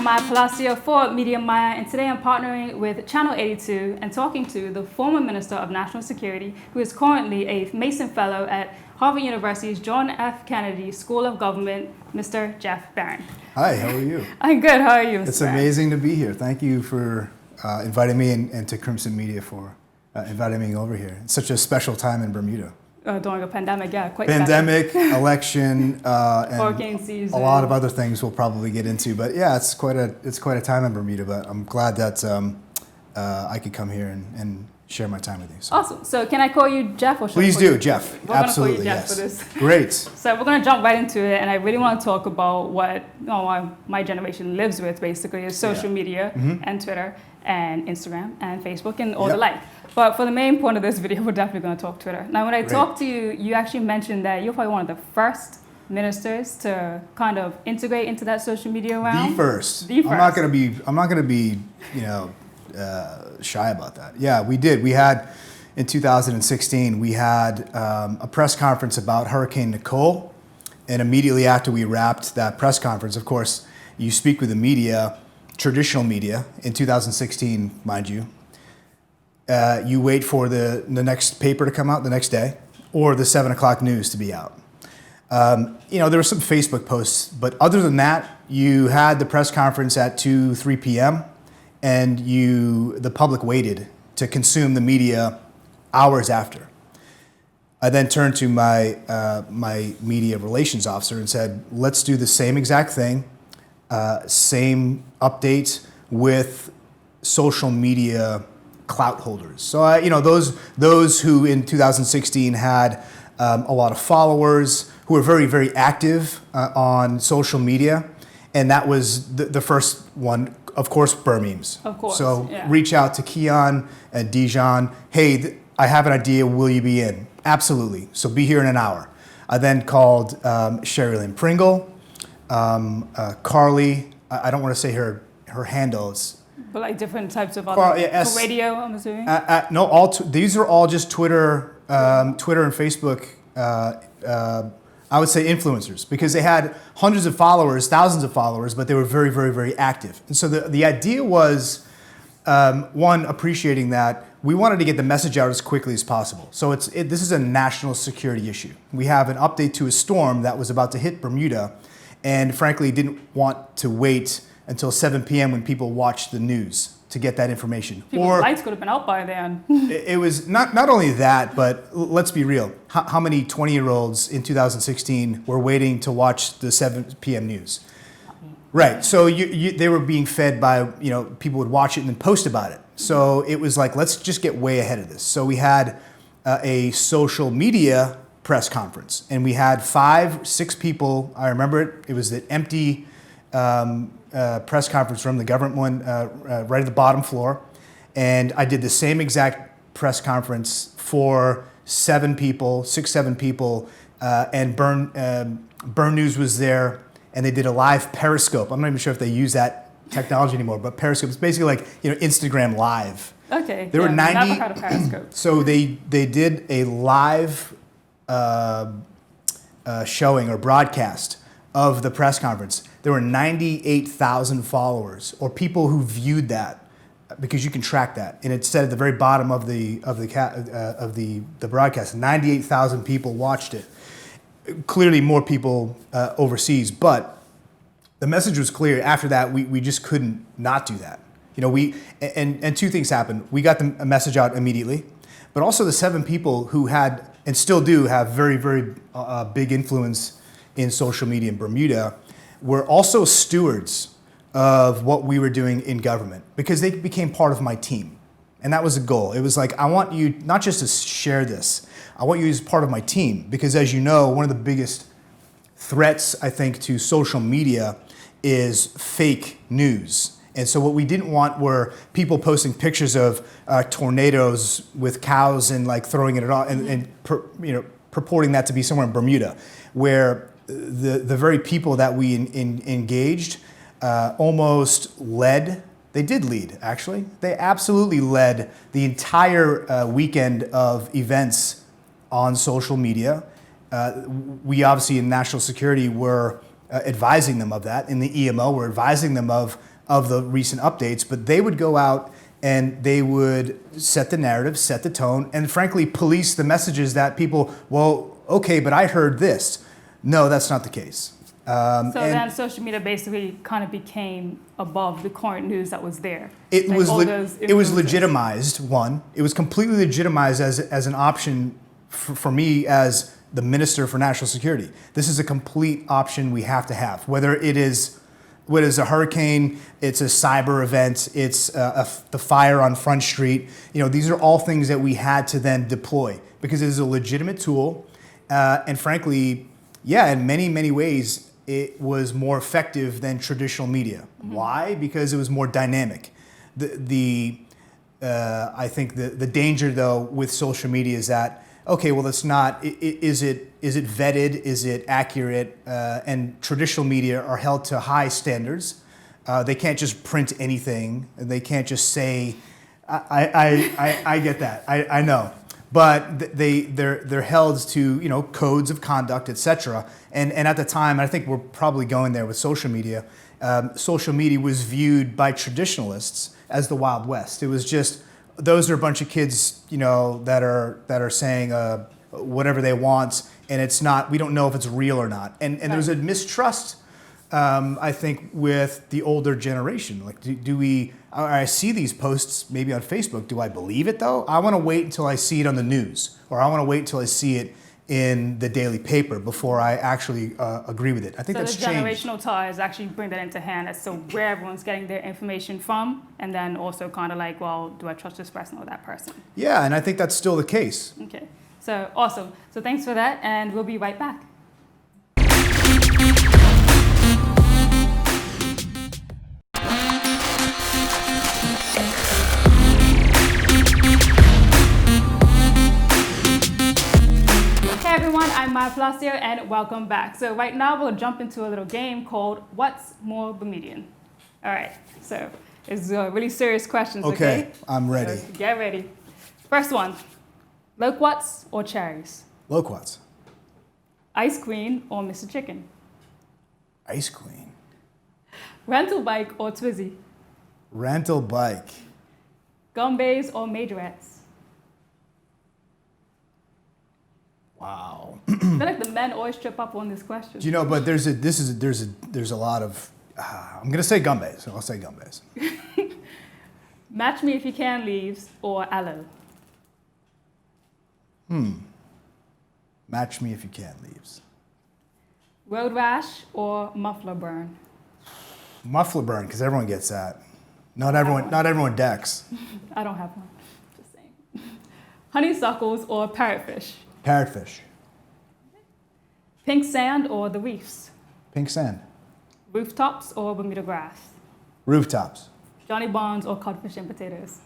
Maya Palacio for Media Maya, and today I'm partnering with Channel 82 and talking to the former Minister of National Security, who is currently a Mason Fellow at Harvard University's John F. Kennedy School of Government, Mr. Jeff Barron. Hi, how are you? I'm good. How are you, Mr. It's Barron? amazing to be here. Thank you for inviting me and to Crimson Media for inviting me over here. It's such a special time in Bermuda. During a pandemic, yeah, quite Pandemic, election, and hurricane season. A lot of other things we'll probably get into. But yeah, it's quite a time in Bermuda. But I'm glad that I could come here and share my time with you. So. Awesome. So can I call you Jeff or should Please I call do, you? Jeff. We're Absolutely, gonna call you Jeff yes. for this. Great. So we're going to jump right into it, and I really want to talk about what my generation lives with, basically, is social media and Twitter and Instagram and Facebook and all the like. But for the main point of this video, we're definitely going to talk Twitter. Now, when I talked to you, you actually mentioned that you're probably one of the first ministers to kind of integrate into that social media realm. The first. The first. I'm not gonna be, shy about that. Yeah, we did. We had in 2016, we had a press conference about Hurricane Nicole, and immediately after we wrapped that press conference, of course, you speak with the media, traditional media, in 2016, mind you. You wait for the next paper to come out the next day, or the 7 o'clock news to be out. There were some Facebook posts, but other than that, you had the press conference at 2, 3 p.m., and the public waited to consume the media hours after. I then turned to my media relations officer and said, let's do the same exact thing, same update with social media clout holders. So, those who in 2016 had a lot of followers, who were very, very active on social media. And that was the first one, of course, Burmemes. Of course. So reach out to Keon and Dijon. Hey, I have an idea. Will you be in? Absolutely. So be here in an hour. I then called Sherry Lynn Pringle, Carly. I don't want to say her handle. But like different types of other for radio, I'm assuming. No, these are all just Twitter and Facebook. I would say influencers, because they had hundreds of followers, thousands of followers, but they were very, very, very active. And so the idea was, one, appreciating that we wanted to get the message out as quickly as possible. So this is a national security issue. We have an update to a storm that was about to hit Bermuda, and frankly didn't want to wait until 7 p.m. when people watched the news to get that information. People's lights could have been out by then. It was not only that, but let's be real. How many 20-year-olds in 2016 were waiting to watch the 7 p.m. news? Right. So they were being fed by, people would watch it and then post about it. So it was like, let's just get way ahead of this. So we had a social media press conference, and we had 5, 6 people. I remember it. It was the empty press conference room, the government one, right at the bottom floor. And I did the same exact press conference for 7 people, 6, 7 people, and Burn News was there, and they did a live Periscope. I'm not even sure if they use that technology anymore, but Periscope is basically like Instagram Live. Okay. There were 90. Never heard of Periscope. So they did a live showing or broadcast of the press conference. There were 98,000 followers, or people who viewed that, because you can track that. And it said at the very bottom of the broadcast, 98,000 people watched it. Clearly, more people overseas, but the message was clear. After that, we just couldn't not do that. And 2 things happened. We got the message out immediately, but also the 7 people who had and still do have very, very big influence in social media in Bermuda were also stewards of what we were doing in government, because they became part of my team. And that was a goal. It was like, I want you not just to share this, I want you as part of my team, because as you know, one of the biggest threats, I think, to social media is fake news. And so what we didn't want were people posting pictures of tornadoes with cows and like throwing it at and purporting that to be somewhere in Bermuda, where the very people that we engaged almost led. They did lead, actually. They absolutely led the entire weekend of events on social media. We obviously in national security were advising them of that. In the EMO, we're advising them of of the recent updates, but they would go out and they would set the narrative, set the tone, and frankly, police the messages that people, well, okay, but I heard this. No, that's not the case. So then social media basically kind of became above the current news that was there. It was legitimized, one. It was completely legitimized as an option for me as the Minister for National Security. This is a complete option we have to have. Whether it is a hurricane, it's a cyber event, it's the fire on Front Street. These are all things that we had to then deploy because it is a legitimate tool. And frankly, in many, many ways, it was more effective than traditional media. Mm-hmm. Why? Because it was more dynamic. I think the danger though with social media is that, okay, well, it's not. Is it vetted? Is it accurate? And traditional media are held to high standards. They can't just print anything. They can't just say. I get that. I know, but they're held to codes of conduct, etc. And at the time, I think we're probably going there with social media. Social media was viewed by traditionalists as the Wild West. It was just. Those are a bunch of kids, that are saying whatever they want, and it's not. We don't know if it's real or not. And right. There's a mistrust, I think, with the older generation. Like, do we? I see these posts maybe on Facebook. Do I believe it though? I want to wait until I see it on the news, or I want to wait until I see it in the daily paper before I actually agree with it. I think that's changed. So the generational ties actually bring that into hand as to where everyone's getting their information from, and then also kind of like, well, do I trust this person or that person? Yeah, and I think that's still the case. Okay, so awesome. So thanks for that, and we'll be right back. Everyone, I'm Maya Palacio and welcome back. So right now we'll jump into a little game called What's More Bermudian? All right, so it's really serious questions, okay? I'm ready. So get ready. First one, loquats or cherries? Loquats. Ice Queen or Mr. Chicken? Ice Queen. Rental bike or Twizzy? Rental bike. Gumbays or majorettes? Wow. I feel like the men always trip up on this question. But there's a lot of I'm gonna say gumbays. So I'll say gumbays. Match Me If You Can leaves or aloe? Match Me If You Can leaves. Road rash or muffler burn? Muffler burn, because everyone gets that. Not everyone decks. I don't have one. Just saying. Honeysuckles or parrotfish? Parrotfish. Pink sand or the reefs? Pink sand. Rooftops or Bermuda grass? Rooftops. Johnny Barnes or codfish and potatoes?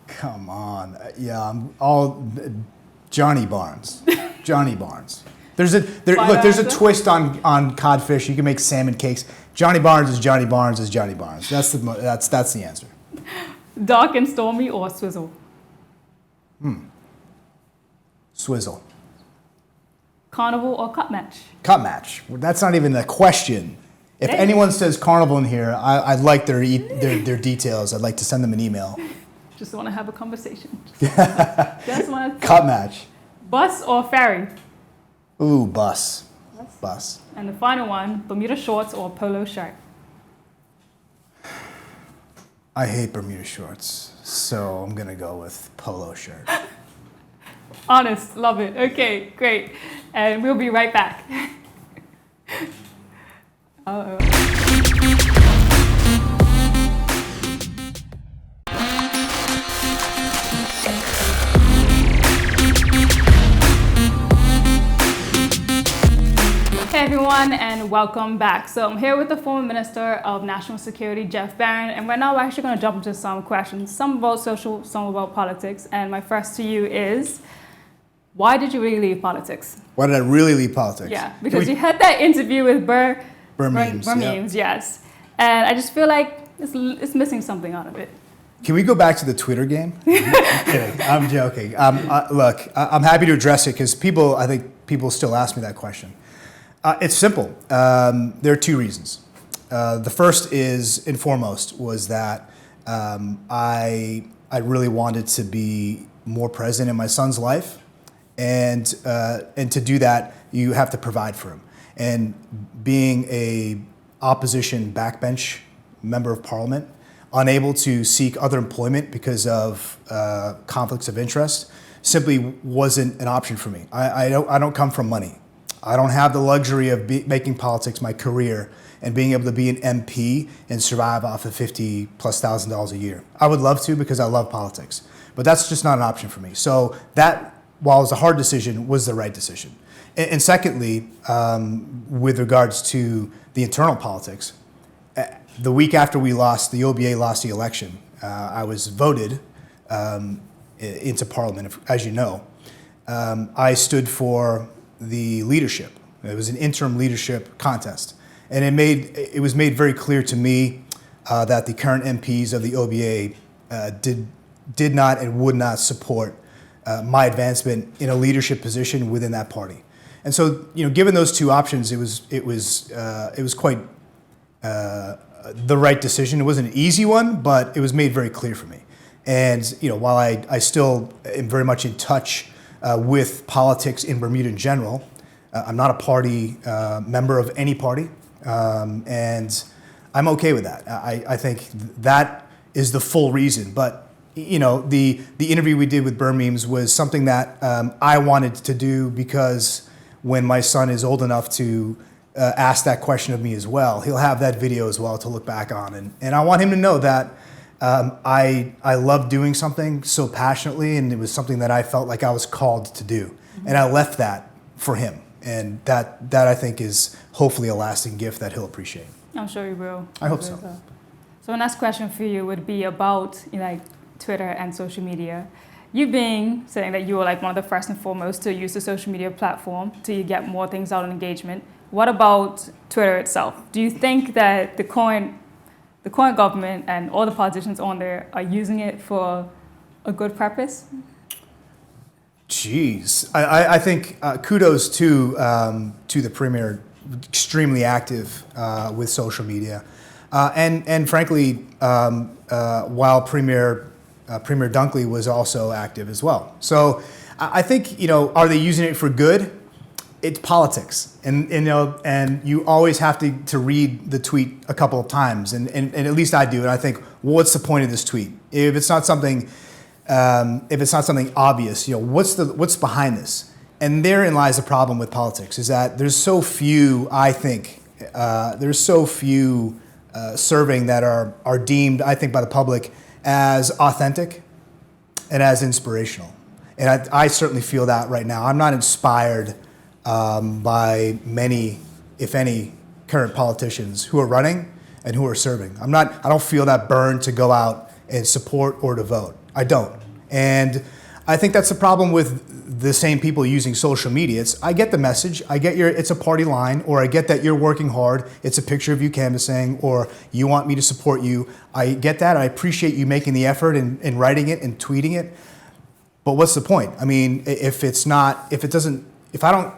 Come on. Yeah, I'm all Johnny Barnes. Johnny Barnes. There's a twist on codfish. You can make salmon cakes. Johnny Barnes is Johnny Barnes is Johnny Barnes. That's the answer. Dark and stormy or swizzle? Swizzle. Carnival or cut match? Cut match. That's not even a question. If anyone says carnival in here, I'd like their details. I'd like to send them an email. Just want to have a conversation. Just want to. Cut match. Bus or ferry? Ooh, bus. Bus. And the final one, Bermuda shorts or polo shirt? I hate Bermuda shorts, so I'm gonna go with polo shirt. Honest, love it. Okay, great. And we'll be right back. Uh-oh. Hey everyone, and welcome back. So I'm here with the former Minister of National Security, Jeff Barron, and right now we're actually going to jump into some questions, some about social, some about politics. And my first to you is, why did you really leave politics? Why did I really leave politics? Yeah, because you had that interview with Bermudians, yes. And I just feel like it's missing something out of it. Can we go back to the Twitter game? I'm kidding. I'm joking. Look, I'm happy to address it because I think people still ask me that question. It's simple. There are two reasons. The first is, and foremost, was that I really wanted to be more present in my son's life, and to do that, you have to provide for him. And being a opposition backbench member of parliament, unable to seek other employment because of conflicts of interest, simply wasn't an option for me. I don't come from money. I don't have the luxury of making politics my career and being able to be an MP and survive off of $50,000+ a year. I would love to because I love politics, but that's just not an option for me. So that, while it was a hard decision, was the right decision. And secondly, with regards to the internal politics, the week after the OBA lost the election, I was voted into Parliament, as you know. I stood for the leadership. It was an interim leadership contest. And it was made very clear to me that the current MPs of the OBA did not and would not support my advancement in a leadership position within that party. And so, given those two options, it was quite the right decision. It wasn't an easy one, but it was made very clear for me. And while I still am very much in touch with politics in Bermuda in general, I'm not a party member of any party, and I'm okay with that. I think that is the full reason. But the interview we did with Bermemes was something that I wanted to do because when my son is old enough to ask that question of me as well, he'll have that video as well to look back on. And I want him to know that I love doing something so passionately, and it was something that I felt like I was called to do. Mm-hmm. And I left that for him. And that I think is hopefully a lasting gift that he'll appreciate. I'm sure he will. I hope so. So the next question for you would be about Twitter and social media. You saying that you were like one of the first and foremost to use the social media platform to get more things out and engagement. What about Twitter itself? Do you think that the current government and all the politicians on there are using it for a good purpose? Jeez, I think kudos to the Premier, extremely active with social media, and frankly, while Premier Dunkley was also active as well. So I think are they using it for good? It's politics, and you always have to read the tweet a couple of times, and at least I do, and I think, well, what's the point of this tweet? If it's not something obvious, what's behind this? And therein lies the problem with politics, is that there's so few, I think, serving that are deemed, I think, by the public as authentic and as inspirational. And I certainly feel that right now. I'm not inspired by many, if any, current politicians who are running and who are serving. I don't feel that burn to go out and support or to vote. I don't. And I think that's the problem with the same people using social media. I get the message, it's a party line, or I get that you're working hard, it's a picture of you canvassing, or you want me to support you. I get that, I appreciate you making the effort and writing it and tweeting it. But what's the point? I mean, if I don't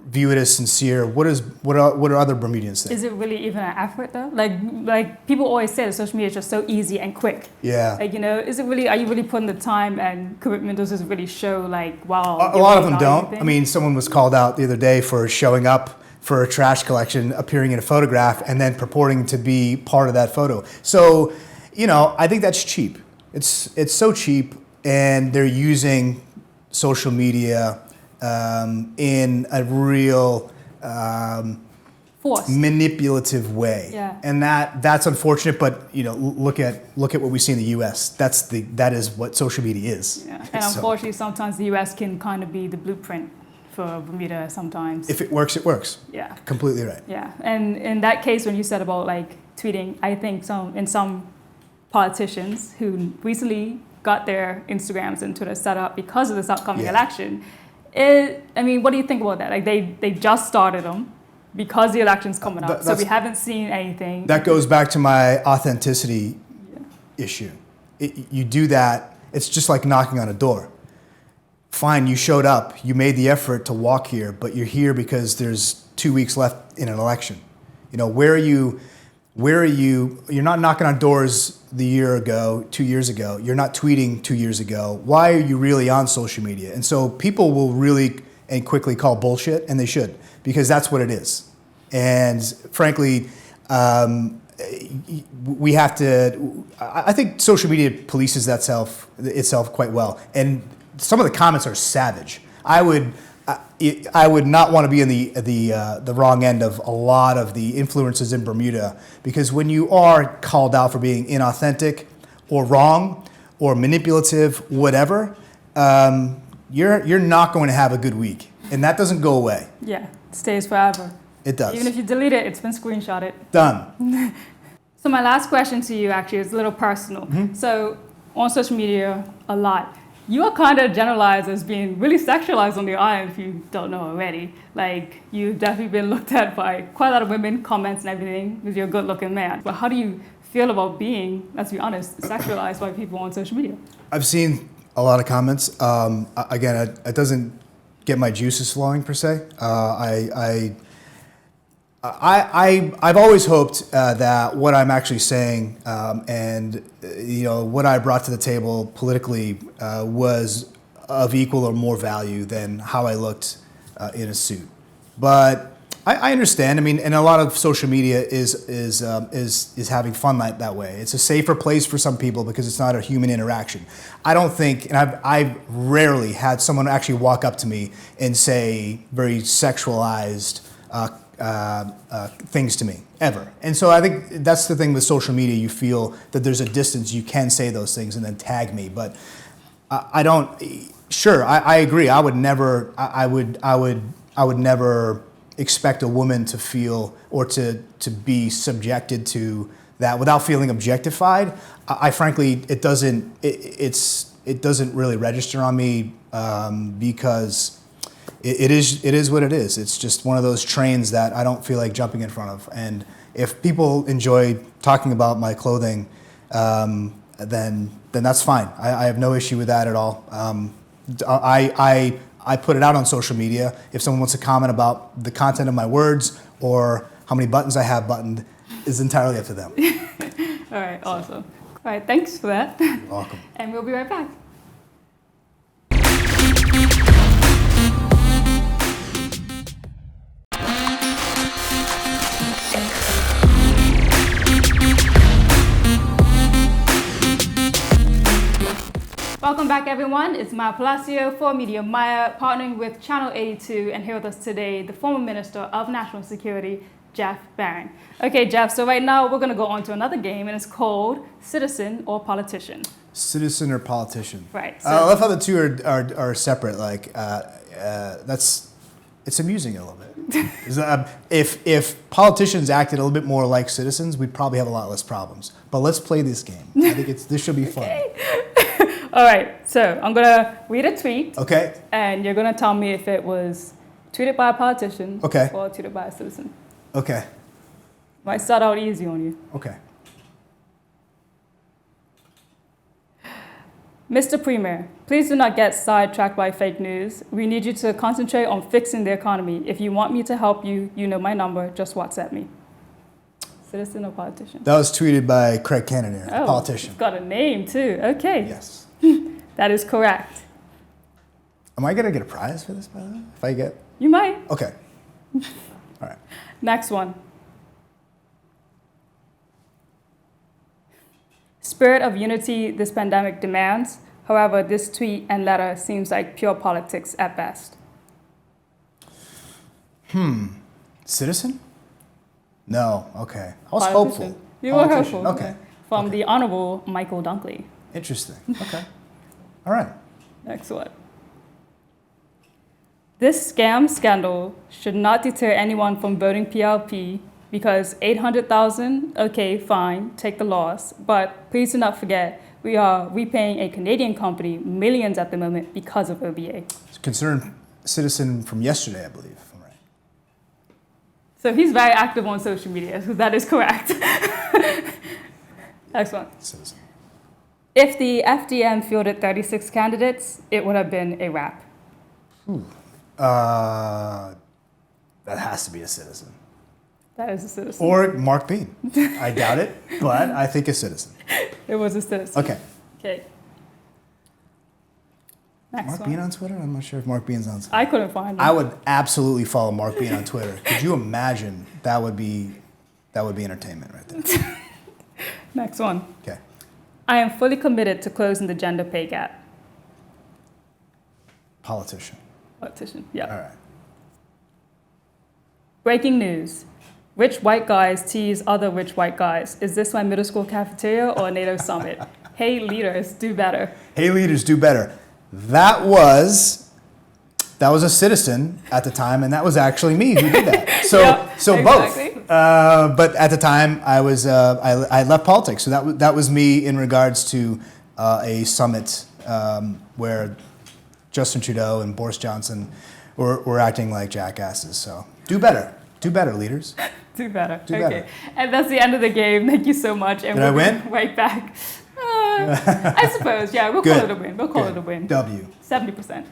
view it as sincere, what do other Bermudians think? Is it really even an effort though? Like people always say that social media is just so easy and quick. Yeah. Is it really? Are you really putting the time and commitment? Does this really show wow? A lot of them don't. I mean, someone was called out the other day for showing up for a trash collection, appearing in a photograph, and then purporting to be part of that photo. So, I think that's cheap. It's so cheap, and they're using social media in a real manipulative way. Yeah. And that's unfortunate, but look at what we see in the US. That is what social media is. Yeah. And unfortunately sometimes the US can kind of be the blueprint for Bermuda sometimes. If it works, it works. Yeah. Completely right. Yeah. And in that case when you said about tweeting, I think some politicians who recently got their Instagrams and Twitter set up because of this upcoming election, what do you think about that? They just started them because the election's coming up, so we haven't seen anything. That goes back to my authenticity issue. You do that, it's just like knocking on a door. Fine, you showed up, you made the effort to walk here, but you're here because there's 2 weeks left in an election? You know, where are you? You're not knocking on doors the year ago, 2 years ago. You're not tweeting 2 years ago. Why are you really on social media? And so people will really and quickly call bullshit, and they should, because that's what it is. And frankly, we have to. I think social media polices itself quite well, and some of the comments are savage. I would not want to be in the wrong end of a lot of the influencers in Bermuda, because when you are called out for being inauthentic or wrong or manipulative, whatever, you're not going to have a good week, and that doesn't go away. Yeah, it stays forever. It does. Even if you delete it, it's been screenshotted. Done. So my last question to you actually is a little personal. Mm-hmm. So on social media a lot, you are kind of generalized as being really sexualized on the island, if you don't know already. Like, you've definitely been looked at by quite a lot of women, comments and everything, because you're a good-looking man. But how do you feel about being, let's be honest, sexualized by people on social media? I've seen a lot of comments. Again, it doesn't get my juices flowing per se. I've always hoped that what I'm actually saying and what I brought to the table politically was of equal or more value than how I looked in a suit. But I understand. I mean, and a lot of social media is having fun that way. It's a safer place for some people because it's not a human interaction. I don't think, and I've rarely had someone actually walk up to me and say very sexualized things to me, ever. And so I think that's the thing with social media. You feel that there's a distance. You can say those things and then tag me, but I don't. Sure, I agree. I would never. I would never expect a woman to feel or to be subjected to that without feeling objectified. I frankly, it doesn't really register on me because it is what it is. It's just one of those trains that I don't feel like jumping in front of. And if people enjoy talking about my clothing, then that's fine. I have no issue with that at all. I put it out on social media. If someone wants to comment about the content of my words or how many buttons I have buttoned, is entirely up to them. All right, awesome. All right, thanks for that. You're welcome. And we'll be right back. Welcome back, everyone. It's Maya Palacio for Media Maya, partnering with Channel 82, and here with us today, the former Minister of National Security, Jeff Barron. Okay, Jeff, so right now we're going to go on to another game, and it's called Citizen or Politician. Citizen or Politician. Right. So I love how the two are separate. Like, it's amusing a little bit. If politicians acted a little bit more like citizens, we'd probably have a lot less problems. But let's play this game. I think this should be fun. Okay. All right, so I'm going to read a tweet. Okay. And you're going to tell me if it was tweeted by a politician or tweeted by a citizen. Okay. Might start out easy on you. Okay. Mr. Premier, please do not get sidetracked by fake news. We need you to concentrate on fixing the economy. If you want me to help you, you know my number. Just WhatsApp me. Citizen or politician? That was tweeted by Craig Cannoneer, a politician. It's got a name, too. Okay. Yes. That is correct. Am I going to get a prize for this, by the way? If I get... You might. Okay. All right. Next one. Spirit of unity this pandemic demands. However, this tweet and letter seems like pure politics at best. Citizen? No. Okay. I was Politician. hopeful. You were hopeful. Okay. From the Honorable Michael Dunkley. Interesting. Okay. All right. Next one. This scam scandal should not deter anyone from voting PLP because 800,000, okay, fine, take the loss. But please do not forget, we are repaying a Canadian company millions at the moment because of OBA. It's a concerned citizen from yesterday, I believe. All right. So he's very active on social media, so that is correct. Next one. Citizen. If the FDM fielded 36 candidates, it would have been a wrap. That has to be a citizen. That is a citizen. Or Mark Bean. I doubt it, but I think a citizen. It was a citizen. Okay. Okay. Next Mark one. Bean on Twitter? I'm not sure if Mark Bean's on Twitter. I couldn't find him. I would absolutely follow Mark Bean on Twitter. Could you imagine? That would be entertainment right there. Next one. Okay. I am fully committed to closing the gender pay gap. Politician. Politician. Yeah. All right. Breaking news. Rich white guys tease other rich white guys. Is this my middle school cafeteria or a NATO summit? Hey, leaders, do better. Hey, leaders, do better. That was a citizen at the time, and that was actually me who did that. So, Yep, so exactly. both. But at the time, I was I left politics, so that was me in regards to a summit where Justin Trudeau and Boris Johnson were acting like jackasses. So do better, leaders. Do better. Do Okay. better. And that's the end of the game. Thank you so much. And Did I we'll win? be right back. I suppose, yeah, we'll call it a win. We'll call it a win. W. 70%.